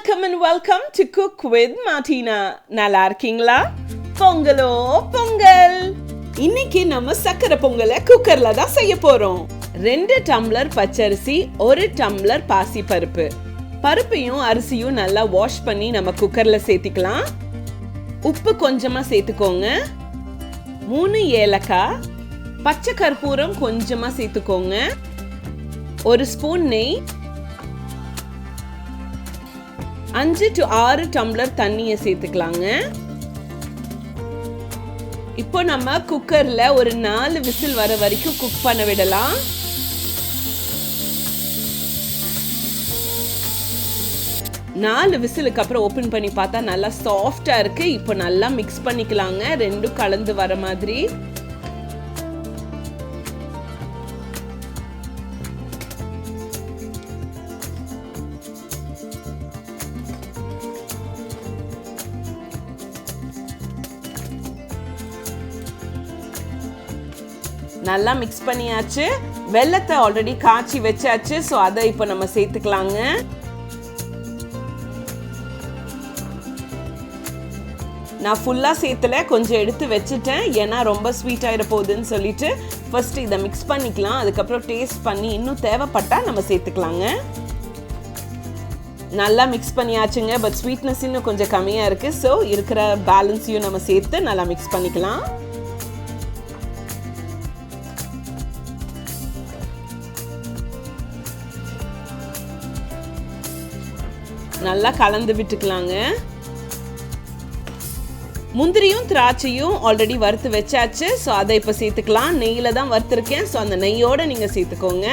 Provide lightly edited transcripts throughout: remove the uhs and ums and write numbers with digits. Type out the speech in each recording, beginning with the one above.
Welcome and welcome to Cook with Martina. நல்லா இருக்கீங்களா? பொங்கலோ பொங்கல். இன்னைக்கு நம்ம சக்கரை பொங்கலை குக்கர்ல தான் செய்ய போறோம். 2 டம்ளர் பச்சரிசி, 1 டம்ளர் பாசி பருப்பு. பருப்பையும் அரிசியும் நல்லா வாஷ் பண்ணி நம்ம குக்கர்ல சேர்த்துக்கலாம். உப்பு கொஞ்சமா சேர்த்துக்கோங்க. 3 ஏலக்காய், பச்சை கற்பூரம் கொஞ்சமா சேர்த்துக்கோங்க. 1 ஸ்பூன் நெய், 5 to 6 டம்ளர் தண்ணியை சேர்த்துக்கலாங்க. இப்போ நம்ம குக்கர்ல ஒரு 4 விசில் வர வரைக்கும் குக் பண்ண விடலாம். நாலு விசிலுக்கு அப்புறம் ஓபன் பண்ணி பார்த்தா நல்லா சாஃப்டா இருக்கு. இப்போ நல்லா மிக்ஸ் பண்ணிக்கலாங்க, ரெண்டும் கலந்து வர மாதிரி. நல்லா மிக்ஸ் பண்ணியாச்சு. வெல்லத்தை ஆல்ரெடி காய்ச்சி வச்சாச்சு. ஸோ அதை இப்போ நம்ம சேர்த்துக்கலாங்க. நான் ஃபுல்லாக சேர்த்துல, கொஞ்சம் எடுத்து வச்சுட்டேன். ஏன்னா ரொம்ப ஸ்வீட் ஆகிட போகுதுன்னு சொல்லிட்டு ஃபர்ஸ்ட் இதை மிக்ஸ் பண்ணிக்கலாம். அதுக்கப்புறம் டேஸ்ட் பண்ணி இன்னும் தேவைப்பட்டா நம்ம சேர்த்துக்கலாங்க. நல்லா மிக்ஸ் பண்ணியாச்சுங்க. பட் ஸ்வீட்னஸ் இன்னும் கொஞ்சம் கம்மியாக இருக்குது. ஸோ இருக்கிற பேலன்ஸையும் நம்ம சேர்த்து நல்லா மிக்ஸ் பண்ணிக்கலாம். நல்லா கலந்து விட்டுக்கலாங்க. முந்திரியும் திராட்சையும் ஆல்ரெடி வறுத்து வச்சாச்சு. ஸோ அதை இப்போ சேர்த்துக்கலாம். நெய்யில் தான் வறுத்துருக்கேன். ஸோ அந்த நெய்யோடு நீங்கள் சேர்த்துக்கோங்க.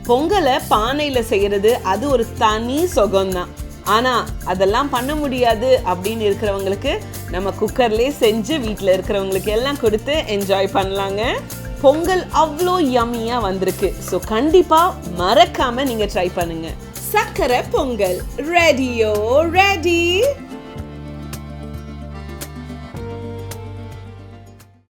பொங்கலை பானையில் செய்கிறது அது ஒரு தனி சுகம்தான். ஆனால் அதெல்லாம் பண்ண முடியாது அப்படின்னு இருக்கிறவங்களுக்கு நம்ம குக்கர்லேயே செஞ்சு வீட்டில் இருக்கிறவங்களுக்கு எல்லாம் கொடுத்து என்ஜாய் பண்ணலாங்க. பொங்கல் அவ்வளோ யம்மியாக வந்திருக்கு. ஸோ கண்டிப்பாக மறக்காமல் நீங்கள் ட்ரை பண்ணுங்கள். சக்கரை பொங்கல் ரெடியோ ரெடி.